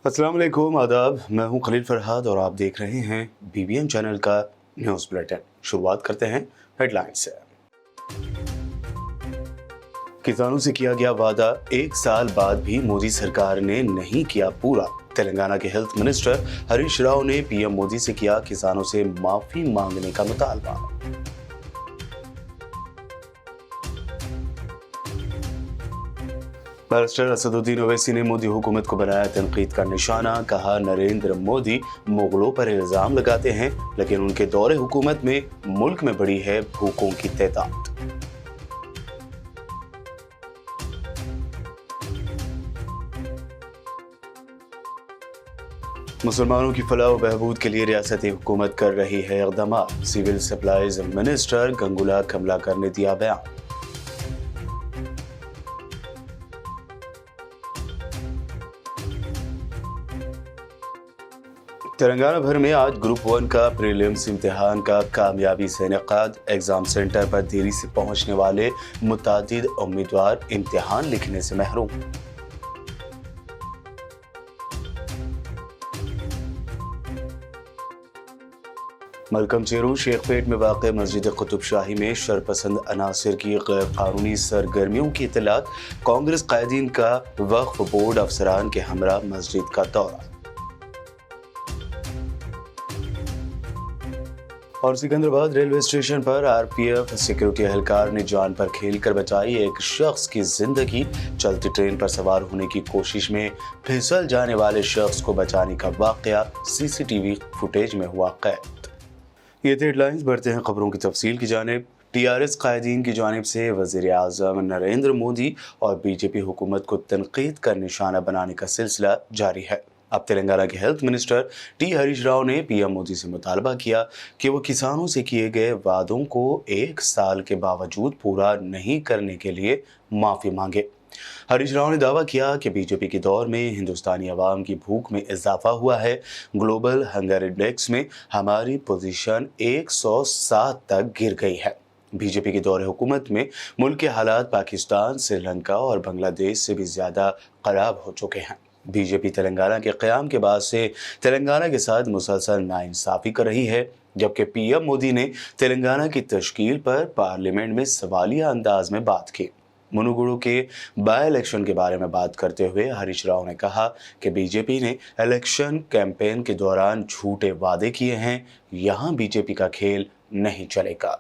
अस्सलाम वालेकुम, आदाब। मैं हूं खलील फरहाद और आप देख रहे हैं बीबीएन चैनल का न्यूज़ बुलेटिन। शुरुआत करते हैं हेडलाइंस से। किसानों से किया गया वादा 1 साल बाद भी मोदी सरकार ने नहीं किया पूरा। तेलंगाना के हेल्थ मिनिस्टर हरीश राव ने पीएम मोदी से किया किसानों से माफी मांगने का मुतालबा। बैरिस्टर असदुद्दीन ओवैसी ने मोदी हुकूमत को बनाया तनकीद का निशाना। कहा, नरेंद्र मोदी मुगलों पर इल्जाम लगाते हैं, लेकिन उनके दौरे हुकूमत में मुल्क में बढ़ी है भूखों की तादाद। मुसलमानों की फलाह व बहबूद के लिए रियासती हुकूमत कर रही है इक़दामात। Civil supplies minister Gangula Kamalakar ने दिया बयान। तेलंगाना भर में आज ग्रुप 1 का प्रीलिम्स इम्तिहान का कामयाबी से इनेकाद। एग्जाम सेंटर पर देरी से पहुंचने वाले मुतादिद उम्मीदवार इम्तिहान लिखने से महरूम। मलकम चेरू शेखपेट में वाक़ मस्जिद कुतुब शाही में शरपसंद अनासिर की गैर कानूनी सरगर्मियों की इत्तलात। कांग्रेस कायदीन का वक्फ बोर्ड अफसरान के हमरा मस्जिद का दौरा। और सिकंदराबाद रेलवे स्टेशन पर आरपीएफ सिक्योरिटी एहलकार ने जान पर खेल कर बचाई एक शख्स की जिंदगी। चलती ट्रेन पर सवार होने की कोशिश में फिसल जाने वाले शख्स को बचाने का वाकया सीसीटीवी फुटेज में हुआ कैद। ये थे हेडलाइंस। बढ़ते हैं खबरों की तफसील की जानिब। टीआरएस कायदीन की जानिब से वज़ीर आज़म नरेंद्र मोदी और बीजेपी हुकूमत को तनकीद का निशाना बनाने का सिलसिला जारी है। अब तेलंगाना के health minister T Harish Rao ने पीएम मोदी से मुतालबा किया कि वो किसानों से किए गए वादों को 1 साल के बावजूद पूरा नहीं करने के लिए माफ़ी मांगे। हरीश राव ने दावा किया कि बीजेपी के दौर में हिंदुस्तानी अवाम की भूख में इजाफा हुआ है। ग्लोबल हंगर इंडेक्स में हमारी पोजीशन 107 तक गिर गई है। बीजेपी के दौरे हुकूमत में मुल्क के हालात पाकिस्तान, श्रीलंका और बांग्लादेश से भी ज़्यादा खराब हो चुके हैं। बीजेपी तेलंगाना के क़याम के बाद से तेलंगाना के साथ मुसलसल नाइंसाफ़ी कर रही है, जबकि पीएम मोदी ने तेलंगाना की तश्कील पर पार्लियामेंट में सवालिया अंदाज में बात की। मुनुगुरु के बाई इलेक्शन के बारे में बात करते हुए हरीश राव ने कहा कि बीजेपी ने इलेक्शन कैंपेन के दौरान झूठे वादे किए हैं। यहाँ बीजेपी का खेल नहीं चलेगा।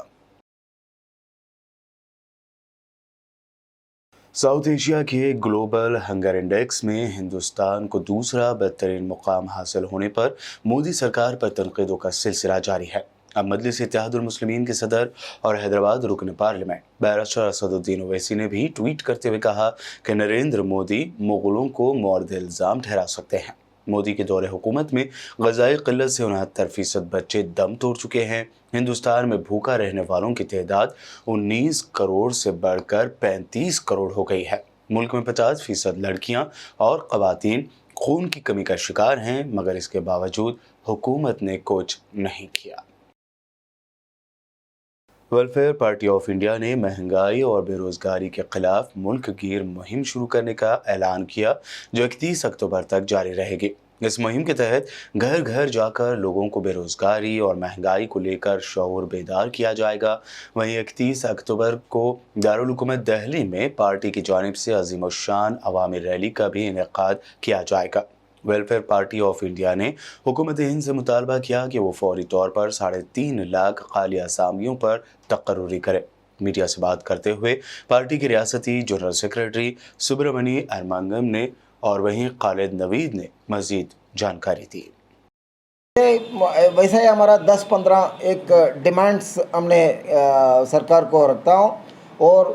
साउथ एशिया के ग्लोबल हंगर इंडेक्स में हिंदुस्तान को दूसरा बेहतरीन मुकाम हासिल होने पर मोदी सरकार पर तनकीदों का सिलसिला जारी है। अब मजलिस इत्तेहादुल मुस्लिमीन के सदर और हैदराबाद रुकन पार्लियामेंट बैरिस्टर असदुद्दीन ओवैसी ने भी ट्वीट करते हुए कहा कि नरेंद्र मोदी मुगलों को मौरद इल्ज़ाम ठहरा सकते हैं। मोदी के दौरे हुकूमत में ग़ज़ाई क़िल्लत से 69% बच्चे दम तोड़ चुके हैं। हिंदुस्तान में भूखा रहने वालों की तादाद 19 करोड़ से बढ़कर 35 करोड़ हो गई है। मुल्क में 50% लड़कियां और ख़वातीन खून की कमी का शिकार हैं, मगर इसके बावजूद हुकूमत ने कुछ नहीं किया। वेलफेयर पार्टी ऑफ इंडिया ने महंगाई और बेरोजगारी के खिलाफ मुल्क गिर मुहिम शुरू करने का ऐलान किया, जो 31 अक्टूबर तक जारी रहेगी। इस मुहिम के तहत घर घर जाकर लोगों को बेरोजगारी और महंगाई को लेकर शऊर बेदार किया जाएगा। वहीं 31 अक्टूबर को दारुल हुकूमत दिल्ली में पार्टी की जानिब से अज़ीमुश्शान अवामी रैली का भी इनेकाद किया जाएगा। वेलफेयर पार्टी ऑफ इंडिया ने हुकूमत हिंद से मुतालबा किया कि वो फौरी तौर पर 3.5 लाख खाली असामियों पर तकर्रुरी करे। मीडिया से बात करते हुए पार्टी के रियासती जनरल सेक्रेटरी सुब्रमणी अरमंगम ने और वहीं खालिद नवीद ने मजीद जानकारी दी। वैसे ही हमारा 10-15 एक डिमांड्स हमने सरकार को रखता हूँ और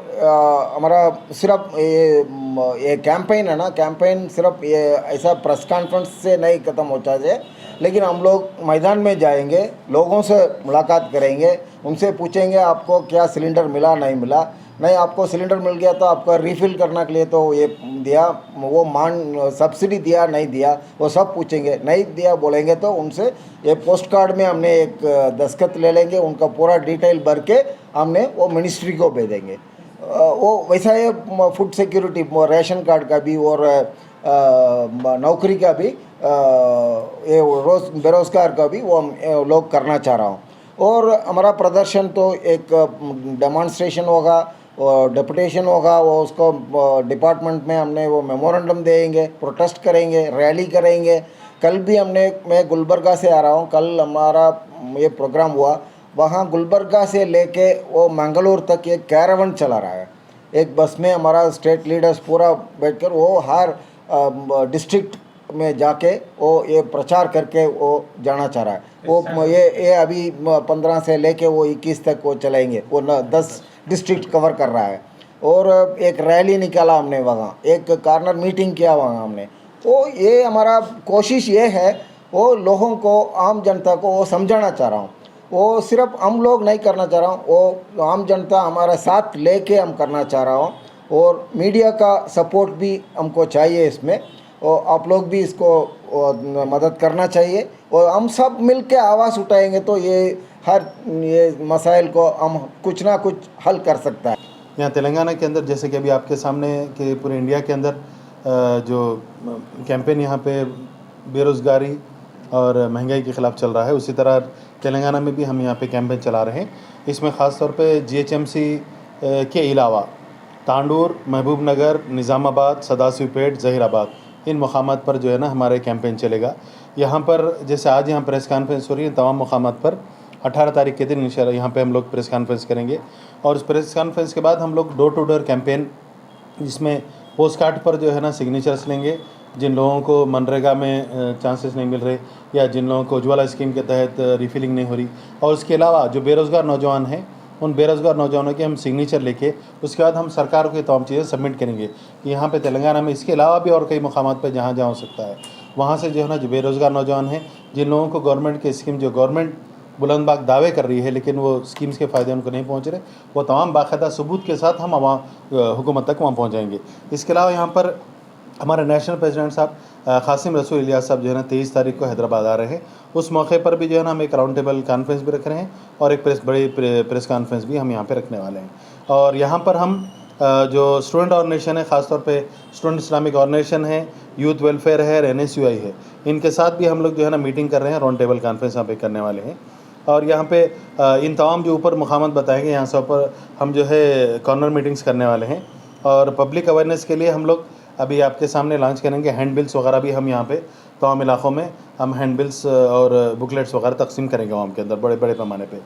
हमारा सिर्फ ये कैंपेन है ना, कैंपेन सिर्फ ये ऐसा प्रेस कॉन्फ्रेंस से नहीं ख़त्म होता है, लेकिन हम लोग मैदान में जाएंगे, लोगों से मुलाकात करेंगे, उनसे पूछेंगे आपको क्या सिलेंडर मिला नहीं मिला। नहीं आपको सिलेंडर मिल गया तो आपका रिफ़िल करने के लिए तो ये दिया, वो सब्सिडी दिया नहीं दिया, वो सब पूछेंगे। नहीं दिया बोलेंगे तो उनसे ये पोस्ट कार्ड में हमने एक दस्तखत ले लेंगे, उनका पूरा डिटेल भर के हमने वो मिनिस्ट्री को भेजेंगे। वो वैसा है फूड सिक्योरिटी, रेशन कार्ड का भी और नौकरी का भी ये रोज बेरोज़गार का भी वो लोग करना चाह रहा हूँ। और हमारा प्रदर्शन तो एक डेमॉन्स्ट्रेशन होगा, डेपुटेशन होगा, वो उसको डिपार्टमेंट में हमने वो मेमोरेंडम देंगे, प्रोटेस्ट करेंगे, रैली करेंगे। कल भी मैं गुलबर्गा से आ रहा हूँ, कल हमारा ये प्रोग्राम हुआ, वहाँ गुलबर्गा से लेके वो मंगलूर तक एक कैरावन चला रहा है। एक बस में हमारा स्टेट लीडर्स पूरा बैठकर वो हर डिस्ट्रिक्ट में जाके वो ये प्रचार करके वो जाना चाह रहा है। वो ये अभी 15 से लेके वो 21 तक वो चलाएंगे, वो 10 डिस्ट्रिक्ट कवर कर रहा है। और एक रैली निकाला हमने वहाँ, एक कॉर्नर मीटिंग किया वहाँ हमने। तो ये हमारा कोशिश ये है, वो लोगों को, आम जनता को वो समझाना चाह रहा हूँ। वो सिर्फ हम लोग नहीं करना चाह रहा हूँ, वो आम जनता हमारे साथ लेके हम करना चाह रहा हूँ। और मीडिया का सपोर्ट भी हमको चाहिए इसमें, और आप लोग भी इसको मदद करना चाहिए। और हम सब मिल के आवाज़ उठाएंगे तो ये मसाइल को हम कुछ ना कुछ हल कर सकता है। यहाँ तेलंगाना के अंदर, जैसे कि अभी आपके सामने कि पूरे इंडिया के अंदर जो कैंपेन यहाँ पे बेरोज़गारी और महंगाई के ख़िलाफ़ चल रहा है, उसी तरह तेलंगाना में भी हम यहाँ पे कैंपेन चला रहे हैं। इसमें ख़ास तौर पे GHMC के अलावा तांडूर, महबूब नगर, निज़ामाबाद, सदाशिवपेट, ज़हीराबाद, इन मकामात पर जो है ना हमारे कैंपेन चलेगा। यहाँ पर जैसे आज यहाँ प्रेस कॉन्फ्रेंस हो रही है, तमाम मकामात पर 18 तारीख के दिन इंशाल्लाह यहाँ पे हम लोग प्रेस कॉन्फ्रेंस करेंगे। और उस प्रेस कॉन्फ्रेंस के बाद हम लोग डोर टू डोर कैंपेन, जिसमें पोस्ट कार्ड पर जो है ना सिग्नेचर्स लेंगे, जिन लोगों को मनरेगा में चांसेस नहीं मिल रहे, या जिन लोगों को उज्ज्वला स्कीम के तहत रिफिलिंग नहीं हो रही, और उसके अलावा जो बेरोज़गार नौजवान हैं, उन बेरोज़गार नौजवानों के हम सिग्नेचर लेके उसके बाद हम सरकार को ये तमाम चीज़ें सबमिट करेंगे कि यहाँ पे तेलंगाना में इसके अलावा भी और कई मकामात पे जहाँ जहाँ हो सकता है, वहाँ से जो है ना जो बेरोज़गार नौजवान हैं, जिन लोगों को गवर्नमेंट की स्कीम, जो गवर्नमेंट बुलंदबाग दावे कर रही है लेकिन वो स्कीम्स के फ़ायदे उनको नहीं पहुँच रहे, वो तमाम बाकायदा सबूत के साथ हम वहाँ हुकूमत तक वहाँ पहुँचाएँगे। इसके अलावा यहाँ पर हमारे नेशनल प्रेसिडेंट साहब कासिम रसूल इलियास साहब जो है ना 23 तारीख को हैदराबाद आ रहे हैं। उस मौके पर भी जो है ना हम एक राउंड टेबल कॉन्फ्रेंस भी रख रहे हैं और एक बड़ी प्रेस कॉन्फ्रेंस भी हम यहाँ पे रखने वाले हैं। और यहाँ पर हम जो स्टूडेंट ऑर्गेनाइजेशन है, ख़ासतौर पे स्टूडेंट इस्लामिक ऑर्गेनाइजेशन है, यूथ वेलफेयर है, NSUI है, इनके साथ भी हम लोग जो है ना मीटिंग कर रहे हैं, राउंड टेबल कॉन्फ्रेंस यहाँ पे करने वाले हैं। और यहाँ पे इन तमाम जो ऊपर मकामात बताएंगे, यहाँ से ऊपर हम जो है कॉर्नर मीटिंग्स करने वाले हैं। और पब्लिक अवेयरनेस के लिए हम लोग अभी आपके सामने लॉन्च करेंगे हैंड बिल्स वगैरह भी, हम यहाँ पे तमाम इलाक़ों में हम हैंड बिल्स और बुकलेट्स वगैरह तकसीम करेंगे वहाँ के अंदर बड़े बड़े पैमाने पे।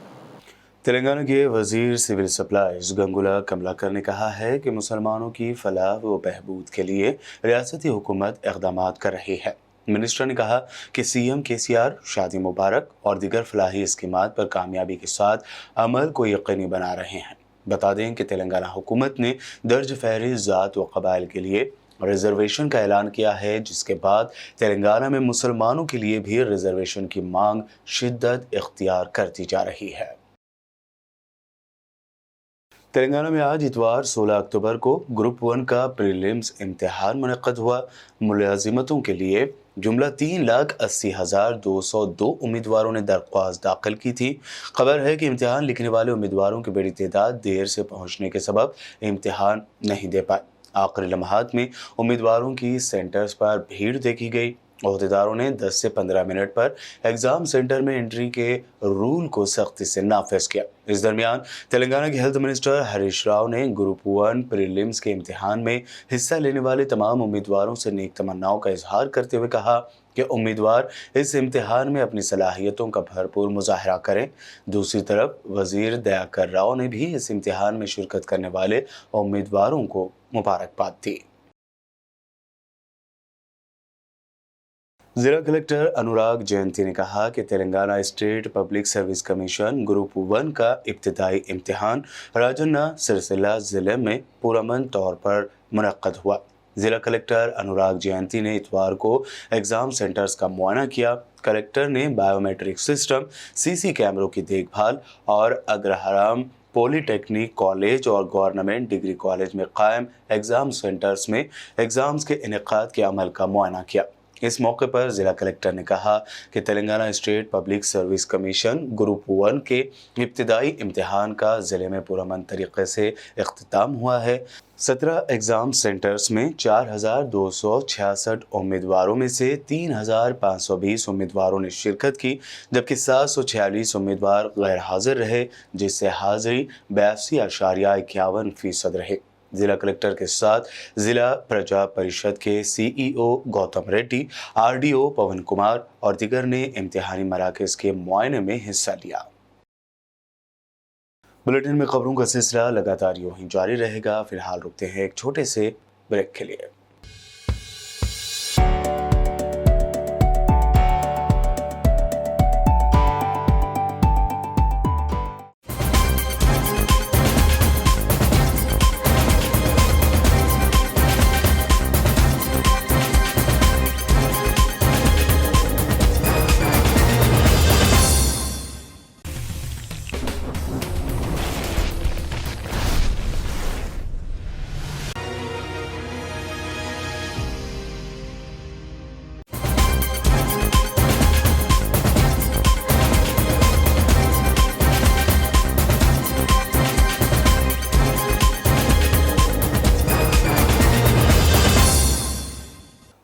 तेलंगाना के वजीर सिविल सप्लाईज गंगुला कमलाकर ने कहा है कि मुसलमानों की फलाह व बहबूद के लिए रियासती हुकूमत इक़दामात कर रही है। मिनिस्टर ने कहा कि CM KCR शादी मुबारक और दीगर फलाही स्कीमात पर कामयाबी के साथ अमल को यकीनी बना रहे हैं। बता दें कि तेलंगाना हुकूमत ने दर्ज फहरिस्त ज़ात व कबाइल के लिए रिजर्वेशन का ऐलान किया है, जिसके बाद तेलंगाना में मुसलमानों के लिए भी रिजर्वेशन की मांग शिद्दत इख्तियार करती जा रही है। तेलंगाना में आज इतवार 16 अक्टूबर को ग्रुप 1 का प्रीलिम्स इम्तिहान मुनक़्क़द हुआ। मुलाजिमतों के लिए जुमला 3,80,202 उम्मीदवारों ने दरख्वास्त दाखिल की थी। खबर है कि इम्तिहान लिखने वाले उम्मीदवारों की बड़ी तादाद देर से पहुंचने के सबब इम्तिहान नहीं दे पाए। आखिरी लम्हात में उम्मीदवारों की सेंटर्स पर भीड़ देखी गई। अहदेदारों ने 10 से 15 मिनट पर एग्ज़ाम सेंटर में एंट्री के रूल को सख्ती से नाफिज किया। इस दरमियान तेलंगाना के हेल्थ मिनिस्टर हरीश राव ने ग्रुप 1 प्रीलिम्स के इम्तिहान में हिस्सा लेने वाले तमाम उम्मीदवारों से नेक तमन्नाओं का इजहार करते हुए कहा कि उम्मीदवार इस इम्तिहान में अपनी सलाहियतों का भरपूर मुजाहरा करें। दूसरी तरफ वज़ीर दयाकर राव ने भी इस इम्तिहान में शिरकत करने वाले उम्मीदवारों को मुबारकबाद दी। ज़िला कलेक्टर अनुराग जयंती ने कहा कि Telangana state public service commission group 1 का इब्तिदाई इम्तिहान राजन्ना सिरसिल्ला ज़िले में पुरअमन तौर पर मुनक़्क़द हुआ। ज़िला कलेक्टर अनुराग जयंती ने इतवार को एग्ज़ाम सेंटर्स का मुआयना किया। कलेक्टर ने बायोमेट्रिक सिस्टम, CC कैमरों की देखभाल और अग्रहाराम पॉलीटेक्निक कॉलेज और गवर्नमेंट डिग्री कॉलेज में कायम एग्ज़ाम सेंटर्स में एग्ज़ाम्स के इनेकाद के अमल का मुआयना किया। इस मौके पर ज़िला कलेक्टर ने कहा कि Telangana state public service commission group 1 के इब्तिदाई इम्तिहान का ज़िले में पुरअमन तरीक़े से इख्तिताम हुआ है। 17 एग्ज़ाम सेंटर्स में 4,266 उम्मीदवारों में से 3,520 उम्मीदवारों ने शिरकत की, जबकि 746 उम्मीदवार गैर हाजिर रहे, जिससे हाजिरी 82.51% रहे। जिला कलेक्टर के साथ जिला प्रजा परिषद के सीईओ गौतम रेड्डी, आरडीओ पवन कुमार और दीगर ने इम्तिहानी मराकज के मुआयने में हिस्सा लिया। बुलेटिन में खबरों का सिलसिला लगातार यूं ही जारी रहेगा। फिलहाल रुकते हैं एक छोटे से ब्रेक के लिए।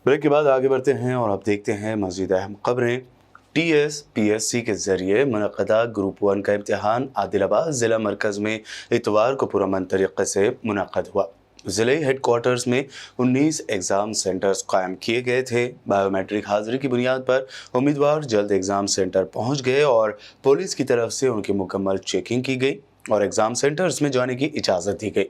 ब्रेक के बाद आगे बढ़ते हैं और अब देखते हैं मज़ीद अहम खबरें। TSPSC के ज़रिए मुनक़दा ग्रुप 1 का इम्तिहान आदिलाबाद ज़िला मरकज़ में इतवार को पुरअमन तरीक़े से मुनक़द हुआ। ज़िले हेडक्वार्टर्स में 19 एग्ज़ाम सेंटर्स कायम किए गए थे। बायोमेट्रिक हाज़िरी की बुनियाद पर उम्मीदवार जल्द एग्ज़ाम सेंटर पहुँच गए और पुलिस की तरफ से उनकी मुकम्मल चेकिंग की गई और एग्ज़ाम सेंटर्स में जाने की इजाज़त दी गई।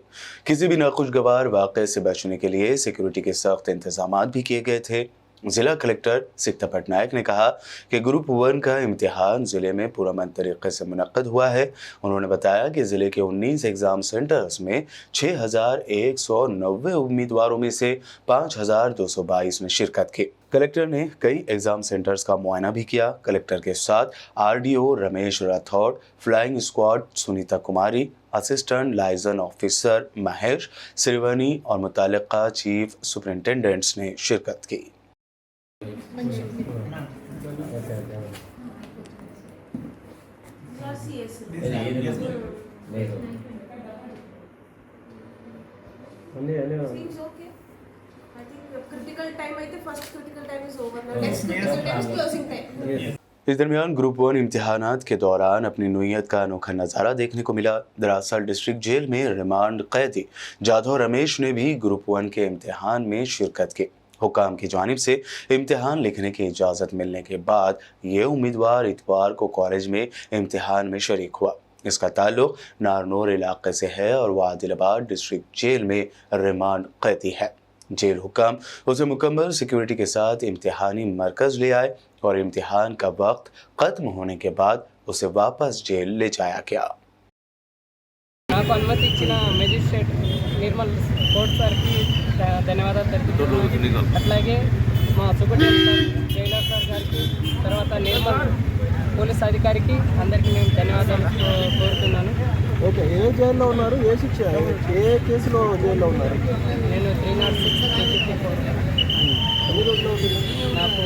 किसी भी नाखुशगवार वाक़े से बचने के लिए सिक्योरिटी के सख्त इंतज़ामात भी किए गए थे। ज़िला कलेक्टर सिकता पटनायक ने कहा कि ग्रुप 1 का इम्तिहान ज़िले में पुरअमन तरीक़े से मुनक़्क़द हुआ है। उन्होंने बताया कि ज़िले के 19 एग्ज़ाम सेंटर्स में 6,190 उम्मीदवारों में से 5,222 ने शिरकत की। कलेक्टर ने कई एग्ज़ाम सेंटर्स का मुआयना भी किया। कलेक्टर के साथ RDO Ramesh Rathod, flying squad Sunita Kumari, assistant liaison officer Mahesh Sirvani और मुतालिका चीफ सुपरिटेंडेंट्स ने शिरकत की। Seems okay. I think critical time అయితే first critical time is over now. Next critical time is closing time. इस दरमियान ग्रुप 1 इम्तिहानात के दौरान अपनी नोयत का अनोखा नज़ारा देखने को मिला। दरअसल डिस्ट्रिक्ट जेल में रिमांड कैदी जाधव रमेश ने भी ग्रुप 1 के इम्तिहान में शिरकत की। हुकाम की जानिब से इम्तिहान लिखने की इजाज़त मिलने के बाद ये उम्मीदवार इतवार को कॉलेज में इम्तिहान में शरीक हुआ। इसका ताल्लुक नारनौर इलाके से है और वह आदिलाबाद डिस्ट्रिक्ट जेल में रिमांड कैदी है। जेल हुकाम उसे मुकम्मल सिक्योरिटी के साथ इम्तिहानी मरकज़ ले आए और इम्तिहान का वक्त ख़त्म होने के बाद उसे वापस जेल ले जाया गया। నాకు అనుమతి ఇచ్చిన మెజిస్ట్రేట్ నిర్మల్ కోర్ట్ సార్కి ధన్యవాదాలు తెలుపుతున్నాను. అట్లాగే మా సూపరింటెండెంట్ జైలర్ సార్ గారికి, తర్వాత నిర్మల్ పోలీస్ అధికారికి అందరికీ నేను ధన్యవాదాలు కోరుతున్నాను. ఓకే, ఏ జైల్లో ఉన్నారు? ఏ శిక్ష, ఏ కేసులో జైల్లో ఉన్నారు? నేను 306 354 ఎన్ని రోజులు అవుతుంది? నాకు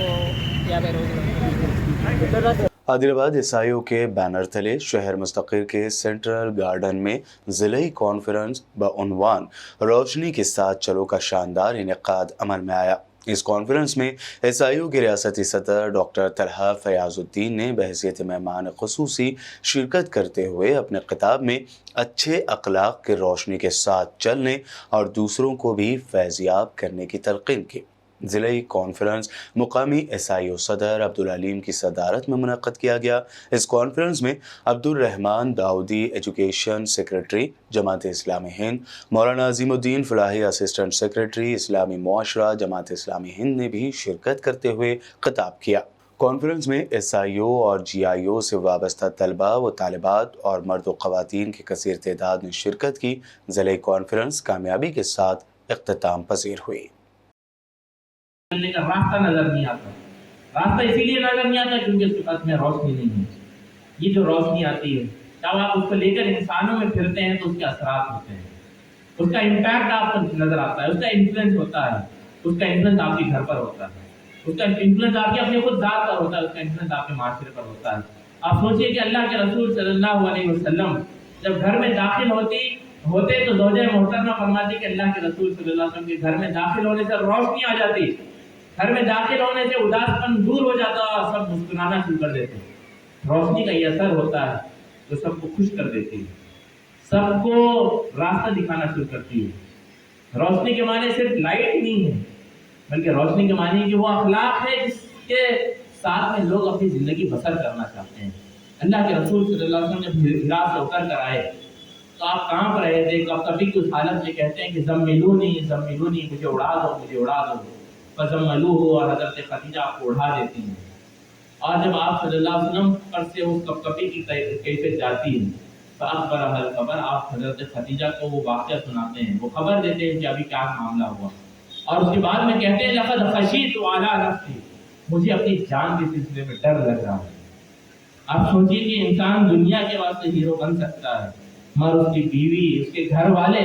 50 రోజులు. आदिलाबाद ईसाइयों के बैनर तले शहर मुस्तक़िल के सेंट्रल गार्डन में ज़िले कॉन्फ्रेंस बउनवान रोशनी के साथ चलो का शानदार इनेकाद अमल में आया। इस कॉन्फ्रेंस में ईसाइयों के रियासती सदर डॉक्टर तलहा फयाजुद्दीन ने बहैसियत मेहमान ख़ुसूसी शिरकत करते हुए अपने खिताब में अच्छे अखलाक की रोशनी के साथ चलने और दूसरों को भी फैज़याब करने की तलक़ीन की। ज़िले कॉन्फ्रेंस मुकामी ईसाई सदर अब्दुल अलीम की सदारत में मुनक़्क़द किया गया। इस कॉन्फ्रेंस में अब्दुल रहमान दाऊदी एजुकेशन सेक्रेटरी जमात इस्लामी हिंद, मौलाना अजीमुद्दीन फलाही असिस्टेंट सेक्रेटरी इस्लामी मुआशरा जमात इस्लामी हिंद ने भी शिरकत करते हुए खिताब किया। कॉन्फ्रेंस में ईसाइयों और GIO से वाबस्ता तलबा व तालिबात और मर्द व ख़वातीन की कसीर तादाद ने शिरकत की। ज़िले कॉन्फ्रेंस कामयाबी के साथ इख्तिताम पज़ीर हुई। चलने का रास्ता नजर नहीं आता। रास्ता इसीलिए नजर नहीं आता क्योंकि उसके पास में रोशनी नहीं है। ये जो रोशनी आती है, जब आप उसको लेकर इंसानों में फिरते हैं तो उसके असरात होते हैं, उसका इम्पैक्ट आपको नजर आता है, उसका इन्फ्लुएंस होता है, उसका इन्फ्लुएंस आपके घर पर होता है, उसका इन्फ्लुएंस आपके अपने खुद जात पर होता है, उसका इन्फ्लुएंस आपके माशरे पर होता है। आप सोचिए कि अल्लाह के रसूल सल्लल्लाहु अलैहि वसल्लम जब घर में दाखिल होती होते तो ज़ौजे मोहतरमा फरमाती कि अल्लाह के रसूल सल्लल्लाहु अलैहि वसल्लम के घर में दाखिल होने से रोशनी आ जाती, घर में दाखिल होने से उदासपन दूर हो जाता और सब मुस्कुराना शुरू कर देते। रोशनी का ये असर होता है जो सबको खुश कर देती है, सबको रास्ता दिखाना शुरू करती है। रोशनी के माने सिर्फ लाइट ही नहीं है, बल्कि रोशनी के माने कि वो अखलाक है जिसके साथ में लोग अपनी ज़िंदगी बसर करना चाहते हैं। अल्लाह के रसूल सल्लल्लाहु अलैहि वसल्लम जब हिरा से उतर कर आए तो आप कांप रहे थे, कभी उस हालत में कहते हैं कि ज़म्मिलूनी ज़म्मिलूनी, मुझे उड़ा दो मुझे उड़ा दो। फ़ज़म्मलूहु, और हज़रत खदीजा आपको उड़ा देती हैं। और जब आप सल्लल्लाहु अलैहि वसल्लम पर से उस कपकपी की कैफियत जाती है तो अखबर खबर, आप हज़रत खदीजा को वो वाक़या सुनाते हैं, वो खबर देते हैं कि अभी क्या मामला हुआ। और उसके बाद में कहते हैं लक़द ख़शीतु अला नफ़्सी, मुझे अपनी जान के सिलसिले में डर लग रहा है। आप सोचिए कि इंसान दुनिया के वास्ते हीरो बन सकता है, मगर उसकी बीवी उसके घर वाले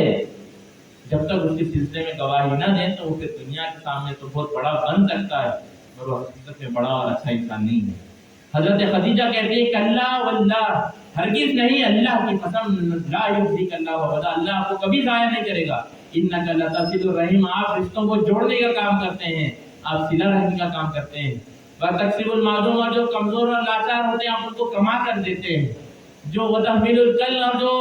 जब तक उसके सिलसिले में गवाही न दें तो वो फिर दुनिया के सामने तो बहुत बड़ा बन सकता है, और वो हकीकत में बड़ा और अच्छा इंसान नहीं है। हज़रत खदीजा कहती है कल्ला वल्लाह, हरगिज़ नहीं, अल्लाह की कसम, ला युज़िक अल्लाह वअदा, अल्लाह आपको कभी ज़ाया नहीं करेगा। इन्नका लतसिलुर रहीम, आप रिश्तों को जोड़ने का काम करते हैं, आप सिला रहमी का काम करते हैं। व तक्सिबुल मादूम, जो कमज़ोर और लाचार होते हैं आप उनको कमा कर देते हैं। जो वतहमिलुल कल, और जो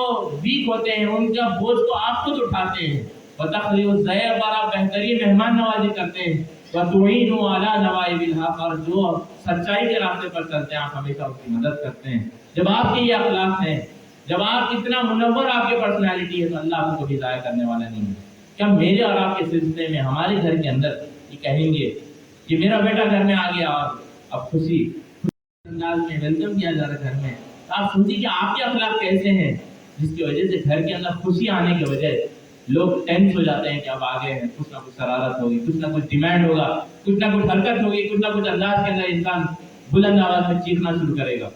वीक होते हैं उनका बोझ तो आप खुद उठाते हैं। वतखलिउज़ ज़ैफ़, और आप बेहतरीन मेहमान नवाजी करते हैं। वतुईनु अला नवाइबिल हक़, और जो सच्चाई के रास्ते पर चलते हैं आप हमेशा उसकी मदद करते हैं। जब आपके ये अखलाक हैं, जब आप इतना मुनव्वर आपकी पर्सनैलिटी है तो अल्लाह आपको कभी ज़ाया करने वाला नहीं है। क्या मेरे और आपके सिलसिले में हमारे घर के अंदर ये कहेंगे कि मेरा बेटा घर में आ गया और अब खुशी अंदाज में वेलकम किया जा रहा है घर में, तो आप सोचिए कि आपके अखलाक कैसे हैं जिसकी वजह से घर के अंदर खुशी आने की वजह लोग टेंस हो जाते हैं कि अब आ गए हैं, कुछ ना कुछ शरारत होगी, कुछ ना कुछ डिमांड होगा, कुछ ना कुछ हरकत होगी, कुछ ना कुछ अंदाज के अंदर इंसान बुलंद आवाज में चीखना शुरू करेगा।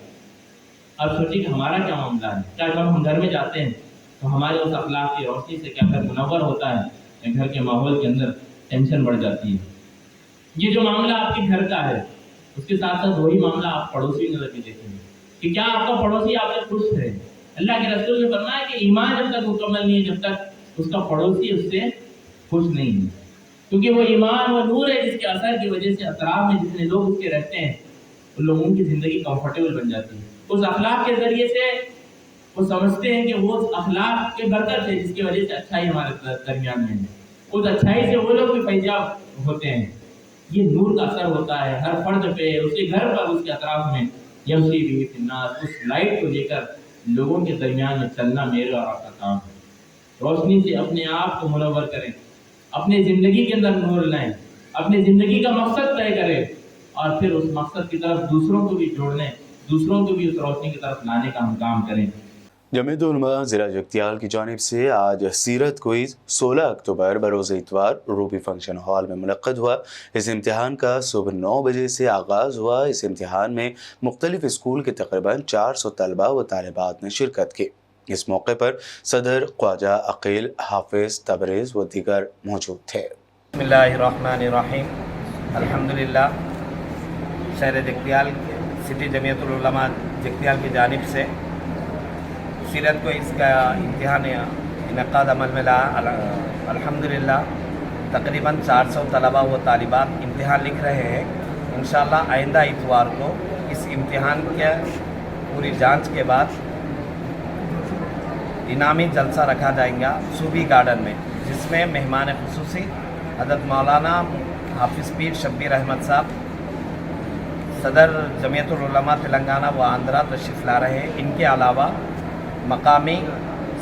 अब सोचिए कि हमारा क्या मामला है, क्या जब हम घर में जाते हैं तो हमारे उस अखलाक की रोशनी से क्या घर मुनव्वर होता है या घर के माहौल के अंदर टेंशन बढ़ जाती है। ये जो मामला आपके घर का है उसके साथ साथ वही मामला आप पड़ोसी नजर भी देखेंगे कि क्या आपका पड़ोसी आपसे खुश है। अल्लाह के रसूल ने फरमाया कि ईमान जब तक मुकम्मल नहीं है जब तक उसका पड़ोसी उससे खुश नहीं है, क्योंकि वो ईमान वो नूर है जिसके असर की वजह से अतराफ में जितने लोग उसके रहते हैं उन लोगों की ज़िंदगी कंफर्टेबल बन जाती है। उस अखलाक के ज़रिए से वो समझते हैं कि वो अखलाक के बरकत है जिसकी वजह से अच्छाई हमारे दरमियान में है, उस अच्छाई से वो लोग भी फैजाब होते हैं। ये नूर का असर होता है हर फर्द पे, उसके घर पर, उसके अतराफ में। यमशी भी फिन्नास, उस लाइट को लेकर लोगों के दरमियान में चलना मेरे और आपका काम है। रोशनी से अपने आप को मुनव्वर करें, अपने ज़िंदगी के अंदर नूर लाएं, अपनी ज़िंदगी का मकसद तय करें और फिर उस मकसद की तरफ दूसरों को भी जोड़ने, दूसरों को भी उस रोशनी की तरफ लाने का हम काम करें। जमीयत उलमा ज़िला जगतियाल की जानिब से आज सीरत क्विज़ 16 अक्टूबर बरोज़ इतवार रूबी फंक्शन हॉल में मुनक़्क़द हुआ। इस इम्तिहान का सुबह 9 बजे से आगाज़ हुआ। इस इम्तिहान में मुख्तलिफ़ स्कूल के तकरीबन 400 तलबा व तालिबात ने शिरकत की। इस मौके पर सदर ख्वाजा अकील, हाफिज़ तबरेज़ व दीगर मौजूद थे। बिस्मिल्लाहिर्रहमानिर्रहीम, अल्हम्दुलिल्लाह। शहर जगतियाल सिटी जमीयत उलमा जगतियाल की जानिब से सीरत को इसका इम्तिहान इनक़ाद अमल में ला। अल्हम्दुलिल्लाह तकरीबन 400 तलबा व तालिबात इम्तिहान लिख रहे हैं। इंशाअल्लाह आइंदा इतवार को इस इम्तिहान के पूरी जांच के बाद इनामी जलसा रखा जाएगा सूबी गार्डन में, जिसमें मेहमान खुसूसी हज़रत मौलाना हाफिज़ पीर शब्बीर अहमद साहब सदर जमीयतुल उलमा तेलंगाना व आंध्रा तशरीफ़ ला रहे हैं। इनके अलावा मकामी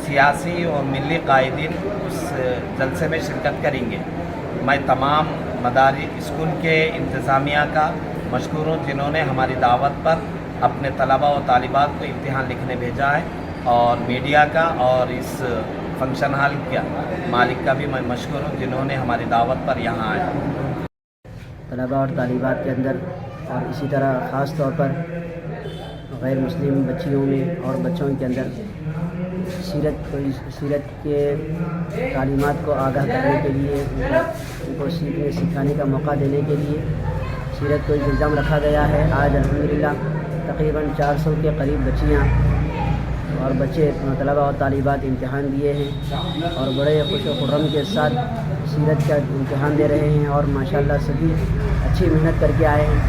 सियासी और मिली कायदीन उस जलसे में शिरकत करेंगे। मैं तमाम मदारी स्कूल के इंतज़ामिया का मशकूर हूँ जिन्होंने हमारी दावत पर अपने तलबा व तालिबात को इम्तिहान लिखने भेजा है, और मीडिया का और इस फंक्शन हॉल का मालिक का भी मैं मशकूर हूँ जिन्होंने हमारी दावत पर यहाँ आए। तलबा और तालिबात के अंदर और इसी तरह ख़ास तौर पर गैर मुस्लिम बच्चियों में और बच्चों के अंदर सीरत के तालीमात को आगाह करने के लिए, उनको सीखने सिखाने का मौका देने के लिए सीरत को इंतज़ाम रखा गया है। आज अल्हम्दुलिल्लाह तकरीबन 400 के करीब बच्चियाँ اور بچے طلباء اور طالبات امتحان دیے ہیں اور بڑے خوش و خرم کے ساتھ سیرت کا امتحان دے رہے ہیں اور ماشاءاللہ سبھی اچھی محنت کر کے آئے ہیں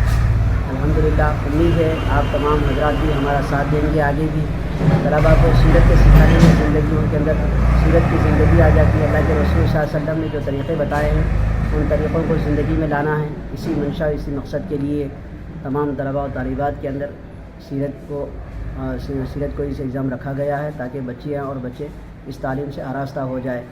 الحمدللہ. امید ہے آپ تمام حضرات بھی ہمارا ساتھ دیں گے. آگے بھی طلباء کو سیرت کے سکھانے میں زندگیوں کے اندر سیرت کی زندگی آ جاتی ہے. اللہ کے رسول صلی اللہ علیہ وسلم نے جو طریقے بتائے ہیں ان طریقوں کو زندگی میں لانا ہے. اسی منشا اسی مقصد کے لیے تمام طلباء اور طالبات کے اندر سیرت کو اس ایگزام رکھا گیا ہے تاکہ بچیاں اور بچے اس تعلیم سے آراستہ ہو جائے.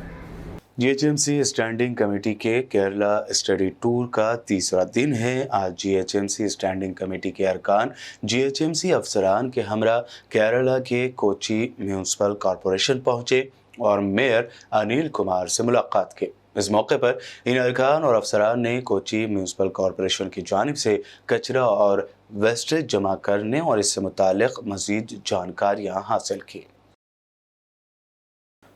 G H M C standing committee کے کیرلا اسٹڈی ٹور کا تیسرا دن ہے. آج G H M C standing committee کے ارکان جی ایچ ایم سی افسران کے ہمراہ کیرلا کے کوچی میونسپل کارپوریشن پہنچے اور میئر انیل کمار سے ملاقات کی. اس موقع پر ان ارکان اور افسران نے کوچی میونسپل کارپوریشن کی جانب سے کچرا اور ویسٹیج جمع کرنے اور اس سے متعلق مزید جانکاریاں حاصل کی.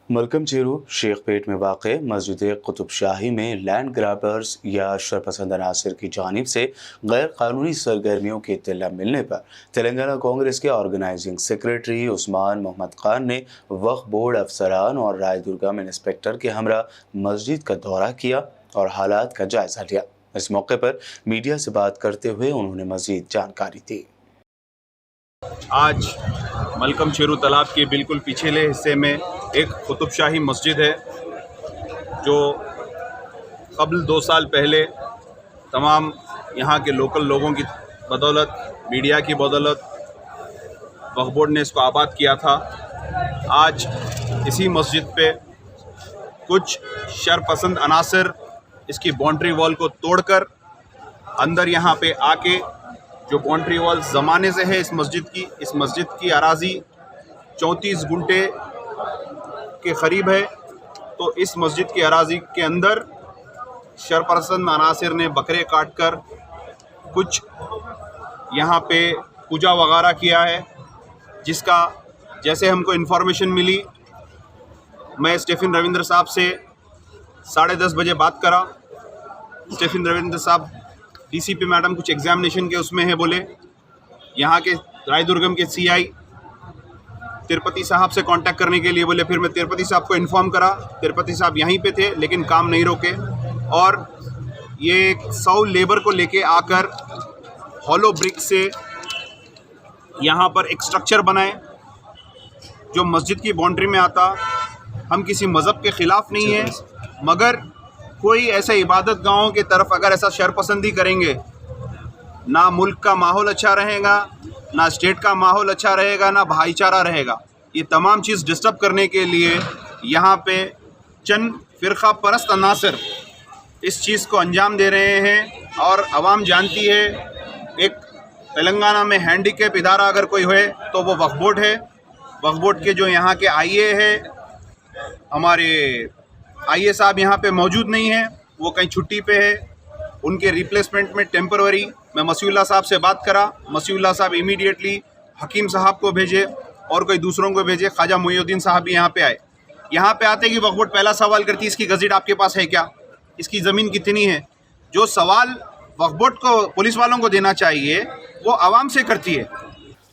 ملکم چیرو شیخ پیٹ میں واقع مسجد قطب شاہی میں لینڈ گرابرز یا شرپسند عناصر کی جانب سے غیر قانونی سرگرمیوں کی اطلاع ملنے پر تلنگانہ کانگریس کے آرگنائزنگ سیکریٹری عثمان محمد خان نے وقف بورڈ افسران اور رائے درگم انسپکٹر کے ہمراہ مسجد کا دورہ کیا اور حالات کا جائزہ لیا. اس موقع پر میڈیا سے بات کرتے ہوئے انہوں نے مزید جانکاری دی. آج ملکم چیرو تالاب کے بالکل پچھلے حصے میں ایک قطب شاہی مسجد ہے جو قبل 2 سال پہلے تمام یہاں کے لوکل لوگوں کی بدولت، میڈیا کی بدولت وقف بورڈ نے اس کو آباد کیا تھا. آج اسی مسجد پہ کچھ شرپسند عناصر اس کی باؤنڈری وال کو توڑ کر اندر یہاں پہ آ کے جو باؤنڈری وال زمانے سے ہے اس مسجد کی اراضی 34 گنٹے کے قریب ہے. تو اس مسجد کی اراضی کے اندر شرپسند عناصر نے بکرے کاٹ کر کچھ یہاں پہ پوجا وغیرہ کیا ہے، جس کا جیسے ہم کو انفارمیشن ملی میں اسٹیفن رویندر صاحب سے 10:30 بجے بات کرا. اسٹیفن رویندر صاحب ڈی سی پی میڈم کچھ ایگزامینیشن کے اس میں ہے بولے. یہاں کے رائے درگم کے سی آئی تروپتی صاحب سے کانٹیکٹ کرنے کے لیے بولے. پھر میں تروپتی صاحب کو انفارم کرا. تروپتی صاحب یہیں پہ تھے لیکن کام نہیں روکے اور یہ 100 لیبر کو لے کے آ کر ہالو برک سے یہاں پر ایک سٹرکچر بنائے جو مسجد کی باؤنڈری میں آتا. ہم کسی مذہب کے خلاف نہیں ہیں، مگر کوئی ایسے عبادت گاہوں کی طرف اگر ایسا شرپسندی کریں گے نہ ملک کا ماحول اچھا رہے گا، نہ اسٹیٹ کا ماحول اچھا رہے گا، نہ بھائی چارہ رہے گا. یہ تمام چیز ڈسٹرب کرنے کے لیے یہاں پہ چند فرقہ پرست عناصر اس چیز کو انجام دے رہے ہیں. اور عوام جانتی ہے ایک تلنگانہ میں ہینڈی کیپ ادارہ اگر کوئی ہوئے تو وہ وقف بورڈ ہے. وقف بورڈ کے جو یہاں کے آئی اے ہے، ہمارے آئی اے صاحب یہاں پہ موجود نہیں ہیں، وہ کہیں چھٹی پہ ہے. ان کے ریپلیسمنٹ میں ٹیمپروری میں مسیح اللہ صاحب سے بات کرا. مسیح اللہ صاحب امیڈیٹلی حکیم صاحب کو بھیجے اور کوئی دوسروں کو بھیجے. خواجہ محی الدین صاحب بھی یہاں پہ آئے. یہاں پہ آتے کہ وقف بورڈ پہلا سوال کرتی اس کی گزٹ آپ کے پاس ہے کیا، اس کی زمین کتنی ہے. جو سوال وقف بورڈ کو پولیس والوں کو دینا چاہیے وہ عوام سے کرتی ہے.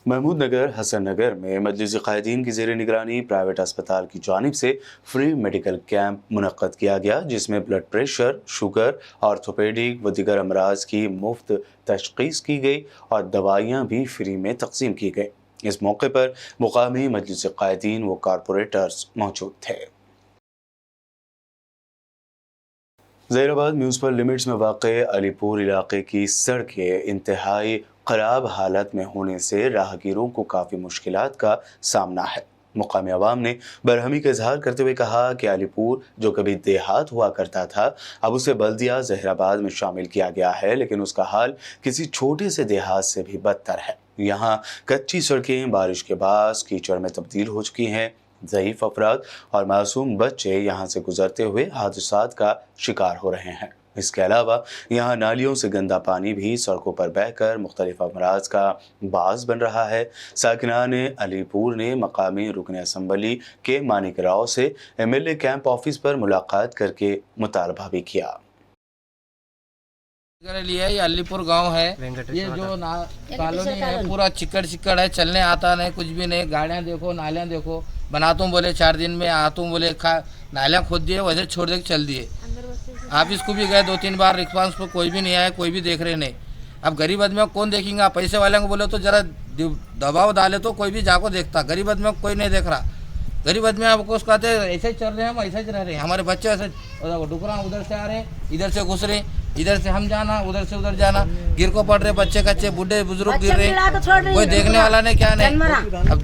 محمود نگر حسن نگر میں مجلس قائدین کی زیر نگرانی پرائیویٹ اسپتال کی جانب سے فری میڈیکل کیمپ منعقد کیا گیا، جس میں بلڈ پریشر، شوگر، آرتھوپیڈک و دیگر امراض کی مفت تشخیص کی گئی اور دوائیاں بھی فری میں تقسیم کی گئی. اس موقع پر مقامی مجلس قائدین و کارپوریٹرز موجود تھے. ظہیر آباد میونسپل لمٹس میں واقع علی پور علاقے کی سڑکیں انتہائی خراب حالت میں ہونے سے راہگیروں کو کافی مشکلات کا سامنا ہے. مقامی عوام نے برہمی کا اظہار کرتے ہوئے کہا کہ علی پور جو کبھی دیہات ہوا کرتا تھا اب اسے بلدیہ ظہیر آباد میں شامل کیا گیا ہے، لیکن اس کا حال کسی چھوٹے سے دیہات سے بھی بدتر ہے. یہاں کچی سڑکیں بارش کے باعث کیچڑ میں تبدیل ہو چکی ہیں. ضعیف افراد اور معصوم بچے یہاں سے گزرتے ہوئے حادثات کا شکار ہو رہے ہیں. اس کے علاوہ یہاں نالیوں سے گندا پانی بھی سڑکوں پر بہہ کر مختلف امراض کا باعث بن رہا ہے. ساکنان علی پور نے مقامی رکن اسمبلی کے مانک راؤ سے MLA کیمپ آفس پر ملاقات کر کے مطالبہ بھی کیا. लिए ये अलीपुर गांव है, ये जो कॉलोनी है पूरा चिकड़ चिकड़ है, चलने आता नहीं, कुछ भी नहीं, गाड़ियाँ देखो, नालियाँ देखो, बनाता हूँ बोले 4 दिन में, आता हूँ बोले नालियाँ खोद दिए, वैसे छोड़ दे के चल दिए। ऑफिस को भी गए 2-3 बार, रिस्पांस पर कोई भी नहीं आया, कोई भी देख रहे नहीं। अब गरीब आदमी को कौन देखेंगे? पैसे वाले को बोले तो जरा दबाव डाले तो कोई भी जाको देखता, गरीब आदमी को कोई नहीं देख रहा। गरीब आदमी आपको कहते हैं ऐसे ही चल रहे हैं, हम ऐसे ही रह रहे हैं, हमारे बच्चे ऐसे डुकरा उधर से आ रहे हैं, इधर से घुस रहे, इधर से हम जाना, उधर से उधर जाना, गिर को पड़ रहे, बच्चे कच्चे बूढ़े बुजुर्ग गिर रहे, कोई देखने वाला नहीं, क्या नहीं। अब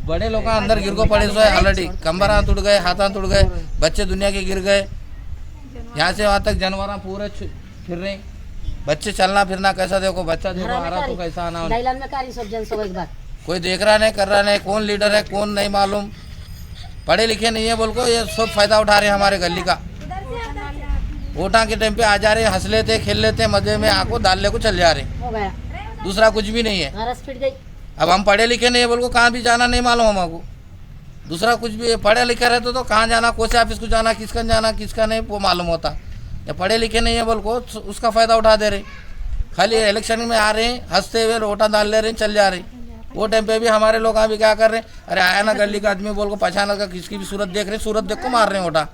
बड़े लोग अंदर गिर को पड़े तो ऑलरेडी कंबर हाथ टूट गए, हाथ टूट गए, बच्चे दुनिया के गिर गए, यहाँ से वहाँ तक जानवर पूरे फिर रहे, बच्चे चलना फिरना कैसा देखो, बच्चा देखो आ रहा तो कैसा आना, कोई देख रहा नहीं, कर रहा नहीं, कौन लीडर है कौन नहीं मालूम, पढ़े लिखे नहीं है बोल को ये सब फायदा उठा रहे हैं हमारे गली का। वोटा के टाइम पे आ जा रहे, हंस लेते, खेल लेते, मजे में आको डालने को चल जा रहे, दूसरा कुछ भी नहीं है। अब हम पढ़े लिखे नहीं है बोल को कहाँ भी जाना नहीं मालूम हमको, दूसरा कुछ भी पढ़े लिखे रहते तो कहाँ जाना, कौन से ऑफिस को जाना, किसका नहीं वो मालूम होता। या पढ़े लिखे नहीं है बोल को उसका फ़ायदा उठा दे रहे, खाली इलेक्शन में आ रहे हैं, हंसते हुए वोटा डाल ले रहे हैं, चल जा रहे। वो टाइम पे भी हमारे लोग अभी क्या कर रहे हैं, अरे आया ना गली का आदमी बोल को पहचाना का, किसकी भी सूरत देख रहे हैं, सूरत देख को मार रहे हैं वोटा।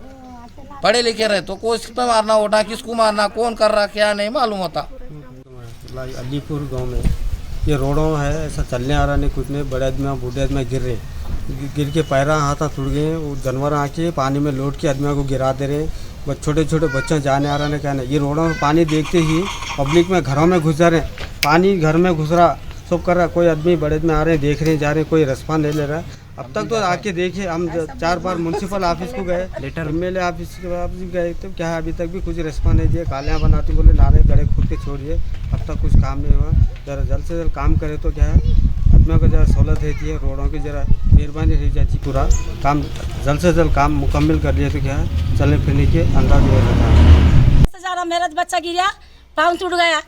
पढ़े लिखे रहे तो किस पे मारना वोटा, किसको मारना, कौन कर रहा क्या नहीं मालूम होता। अलीपुर गांव में ये रोडों है, ऐसा चलने आ रहा नहीं, कुछ नहीं, बड़े आदमी बूढ़े आदमी गिर रहे, गिर के पैरा हाथ टूट गए, वो जानवर आके पानी में लौट के आदमियों को गिरा दे रहे, छोटे छोटे बच्चे जाने आ रहा नहीं, क्या नहीं। ये रोडों में पानी देखते ही पब्लिक में घरों में घुस जा रहे, पानी घर में घुस रहा, सब कर रहा, कोई आदमी बड़े में आ रहे हैं, देख रहे हैं, जा रहे हैं, कोई रिस्पॉन्स नहीं ले रहा। अब तक तो आके देखे, हम 4 बार म्यूनसिपल ऑफिस को गए, लेटर MLA ऑफिस गए, तो क्या है अभी तक भी कुछ रिस्पॉन्स नहीं दिया। कालियाँ बनाती बोले नाले गड़े खुद के छोड़िए, अब तक कुछ काम नहीं हुआ। जरा जल्द से जल्द काम करे तो क्या है आदमियों को जरा सहूलत रहती है, रोडों की जरा मेहरबानी रह जाती, पूरा काम जल्द से जल्द काम मुकम्मल कर लिए तो क्या है चलने फिरने के अंदाज हो जाता है। मेरा बच्चा गिरा, पाँव टूट गया,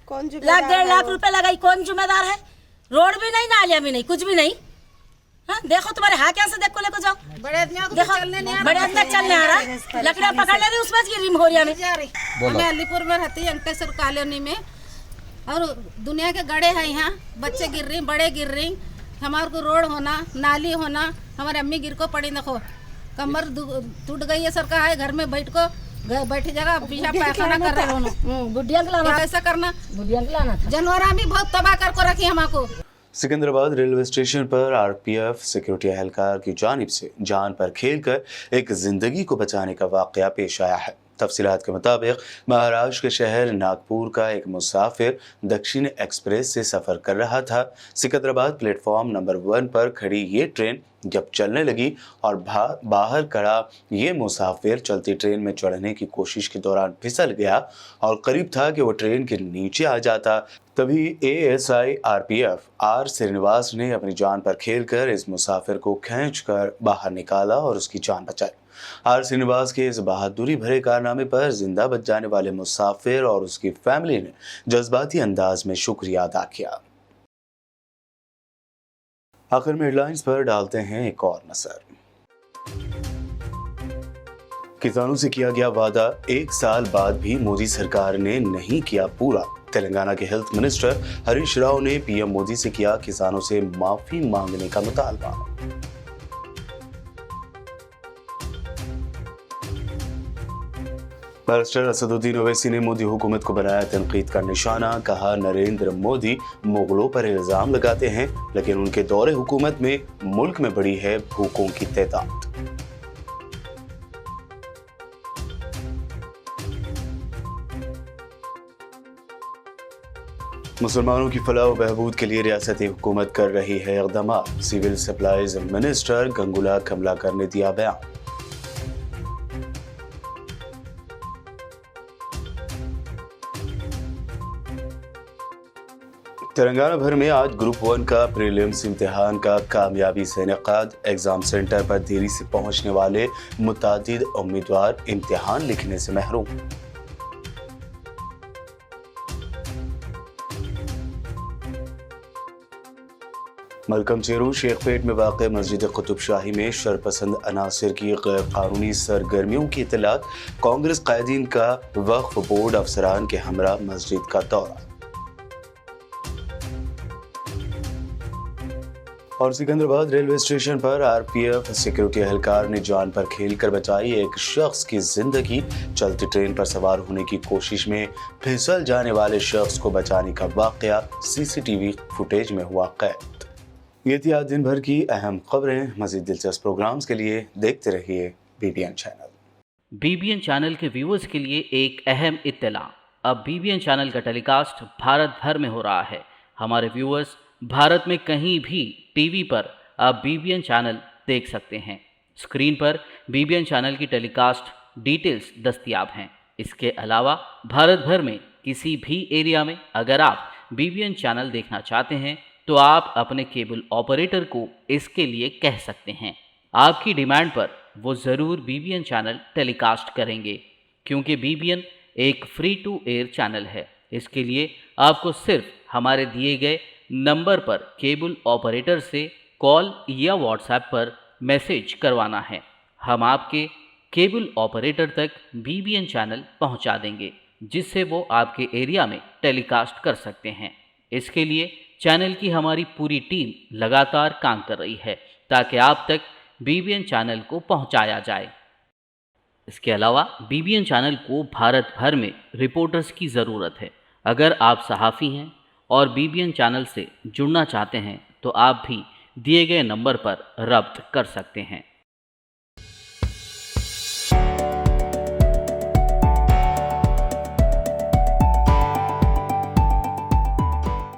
कौन 1.5 लाख रुपए लगाई, कौन जिम्मेदार है? रोड भी नहीं, नालियाँ भी नहीं, कुछ भी नहीं। देखो तुम्हारे हाथ यहाँ से देखो, लेको जाओ, बड़े आदमी देखो, बड़े आदमी चलने आ रहा, लकड़ियाँ पकड़ ले रही, उसमें गिरी मोहरिया में। मैं अलीपुर में रहती हूँ, अंकटेश्वर कॉलोनी में, और दुनिया के गड़े हैं यहाँ, बच्चे गिर रही, बड़े गिर रही, हमारे को रोड होना, नाली होना, हमारे अम्मी गिर को पड़ी, देखो कमर टूट गई है, सरकार है घर में बैठी जगह पेशाब पैखाना कर रहे हो, बुढ़िया लाना, ऐसा करना, बुढ़िया लाना था, जानवर भी बहुत तबाह कर रखी हमको। सिकंदराबाद रेलवे स्टेशन पर आरपीएफ सिक्योरिटी एहलकार की जानिब से जान पर खेलकर एक जिंदगी को बचाने का वाकया पेश आया है। तफसीलात के मुताबिक महाराष्ट्र के शहर नागपुर का एक मुसाफिर दक्षिण एक्सप्रेस से सफ़र कर रहा था। सिकंदराबाद प्लेटफॉर्म नंबर 1 पर खड़ी ये ट्रेन जब चलने लगी और बाहर खड़ा ये मुसाफिर चलती ट्रेन में चढ़ने की कोशिश के दौरान फिसल गया और करीब था कि वो ट्रेन के नीचे आ जाता। तभी ASI RPF R श्रीनिवास ने अपनी जान पर खेलकर इस मुसाफिर को खींचकर बाहर निकाला और उसकी जान बचाई। R श्रीनिवास के इस बहादुरी भरे कारनामे पर जिंदा बच जाने वाले मुसाफिर और उसकी फैमिली ने जज्बाती अंदाज में शुक्रिया अदा किया। आखिर में हेडलाइंस पर डालते हैं एक और नजर। किसानों से किया गया वादा 1 साल बाद भी मोदी सरकार ने नहीं किया पूरा। तेलंगाना के हेल्थ मिनिस्टर हरीश राव ने PM मोदी से किया किसानों से माफी मांगने का मुतालबा। बैरिस्टर असदुद्दीन ओवैसी ने मोदी हुकूमत को बनाया तनकीद का निशाना। कहा नरेंद्र मोदी मुगलों पर इल्जाम लगाते हैं लेकिन उनके दौरे हुकूमत में मुल्क में बढ़ी है भूखों की तादाद। मुसलमानों की फलाह व बहबूद के लिए रियासती हुकूमत कर रही है इक़दाम। Civil supplies minister Gangula Kamalakar ने दिया बयान। तेलंगाना भर में आज ग्रुप 1 का प्रीलिम्स इम्तिहान का कामयाबी से इनेकाद। एग्जाम सेंटर पर देरी से पहुंचने वाले मुतादिद उम्मीदवार इम्तिहान लिखने से महरूम। मलकम चेरू शेखपेट में वाक़ मस्जिद कुतुब शाही में शरपसंद अनासिर की गैर कानूनी सरगर्मियों की इत्तलात, कांग्रेस कायदीन का वक्फ बोर्ड अफसरान के हमरा मस्जिद का दौरा। और सिकंदराबाद रेलवे स्टेशन पर आरपीएफ सिक्योरिटी एहलकार ने जान पर खेल कर बचाई एक शख्स की जिंदगी। चलती ट्रेन पर सवार होने की कोशिश में फिसल जाने वाले शख्स को बचाने का वाकया सीसीटीवी फुटेज में हुआ कैद। ये थी आज दिन भर की अहम खबरें। मजीद दिलचस्प प्रोग्राम्स के लिए देखते रहिए बीबीएन चैनल। बीबीएन चैनल के व्यूअर्स के लिए एक अहम इत्तला, अब बीबीएन चैनल का टेलीकास्ट भारत भर में हो रहा है। हमारे व्यूअर्स भारत में कहीं भी टीवी पर आप बीबीएन चैनल देख सकते हैं। स्क्रीन पर बीबीएन चैनल की टेलीकास्ट डिटेल्स दस्तयाब हैं। इसके अलावा भारत भर में किसी भी एरिया में अगर आप बीबीएन चैनल देखना चाहते हैं तो आप अपने केबल ऑपरेटर को इसके लिए कह सकते हैं। आपकी डिमांड पर वो ज़रूर बीबीएन चैनल टेलीकास्ट करेंगे, क्योंकि बीबीएन एक फ्री टू एयर चैनल है। इसके लिए आपको सिर्फ हमारे दिए गए नंबर पर केबल ऑपरेटर से कॉल या व्हाट्सएप पर मैसेज करवाना है। हम आपके केबल ऑपरेटर तक बीबीएन चैनल पहुंचा देंगे, जिससे वो आपके एरिया में टेलीकास्ट कर सकते हैं। इसके लिए चैनल की हमारी पूरी टीम लगातार काम कर रही है ताकि आप तक बीबीएन चैनल को पहुंचाया जाए। इसके अलावा बीबीएन चैनल को भारत भर में रिपोर्टर्स की ज़रूरत है। अगर आप सहाफ़ी हैं और बीबीएन चैनल से जुड़ना चाहते हैं तो आप भी दिए गए नंबर पर रब्त कर सकते हैं।